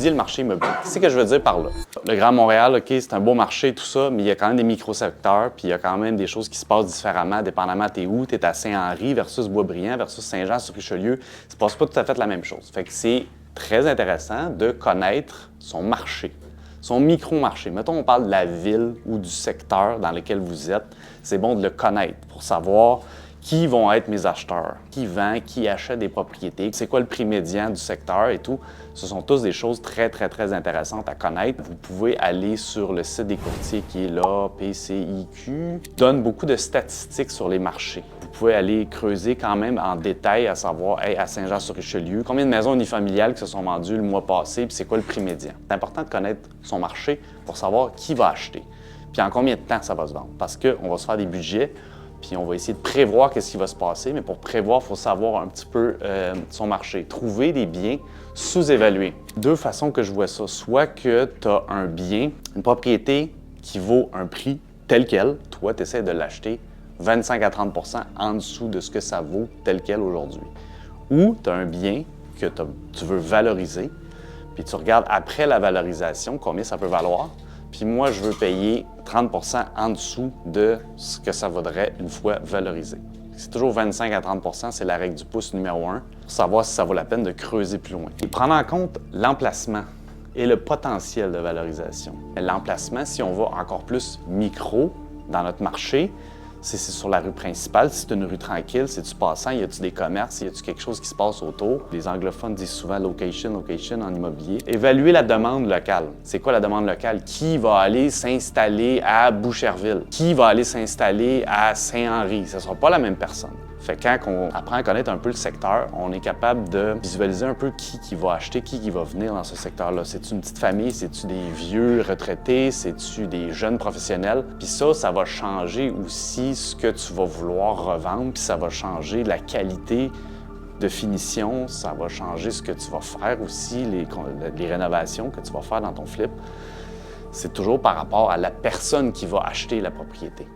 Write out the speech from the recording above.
étudier le marché immobilier. Qu'est-ce que je veux dire par là? Le Grand Montréal, OK, c'est un beau marché, tout ça, mais il y a quand même des micro-secteurs, puis il y a quand même des choses qui se passent différemment, dépendamment t'es où. T'es à Saint-Henri versus Boisbriand versus Saint-Jean-sur-Richelieu. Ça se passe pas tout à fait la même chose. Fait que c'est très intéressant de connaître son marché, son micro-marché. Mettons, on parle de la ville ou du secteur dans lequel vous êtes. C'est bon de le connaître pour savoir qui vont être mes acheteurs, qui vend, qui achète des propriétés, c'est quoi le prix médian du secteur et tout. Ce sont tous des choses très, très, très intéressantes à connaître. Vous pouvez aller sur le site des courtiers qui est là, PCIQ, donne beaucoup de statistiques sur les marchés. Vous pouvez aller creuser quand même en détail à savoir, hey, à Saint-Jean-sur-Richelieu, combien de maisons unifamiliales qui se sont vendues le mois passé, puis c'est quoi le prix médian. C'est important de connaître son marché pour savoir qui va acheter, puis en combien de temps ça va se vendre. Parce qu'on va se faire des budgets, puis on va essayer de prévoir qu'est-ce qui va se passer, mais pour prévoir, il faut savoir un petit peu son marché. Trouver des biens sous-évalués. Deux façons que je vois ça. Soit que tu as un bien, une propriété qui vaut un prix tel quel, toi, tu essaies de l'acheter 25 à 30 % en dessous de ce que ça vaut tel quel aujourd'hui. Ou tu as un bien que tu veux valoriser, puis tu regardes après la valorisation combien ça peut valoir. Puis moi, je veux payer 30 % en dessous de ce que ça vaudrait une fois valorisé. C'est toujours 25 à 30 %, c'est la règle du pouce numéro 1, pour savoir si ça vaut la peine de creuser plus loin. Et prendre en compte l'emplacement et le potentiel de valorisation. L'emplacement, si on va encore plus micro dans notre marché, c'est sur la rue principale, si c'est une rue tranquille, c'est-tu passant, y a-tu des commerces, y a-tu quelque chose qui se passe autour? Les anglophones disent souvent location, location en immobilier. Évaluer la demande locale. C'est quoi la demande locale? Qui va aller s'installer à Boucherville? Qui va aller s'installer à Saint-Henri? Ce ne sera pas la même personne. Fait que quand on apprend à connaître un peu le secteur, on est capable de visualiser un peu qui va acheter, qui va venir dans ce secteur-là. C'est-tu une petite famille? C'est-tu des vieux retraités? C'est-tu des jeunes professionnels? Puis ça va changer aussi ce que tu vas vouloir revendre, puis ça va changer la qualité de finition, ça va changer ce que tu vas faire aussi, les rénovations que tu vas faire dans ton flip. C'est toujours par rapport à la personne qui va acheter la propriété.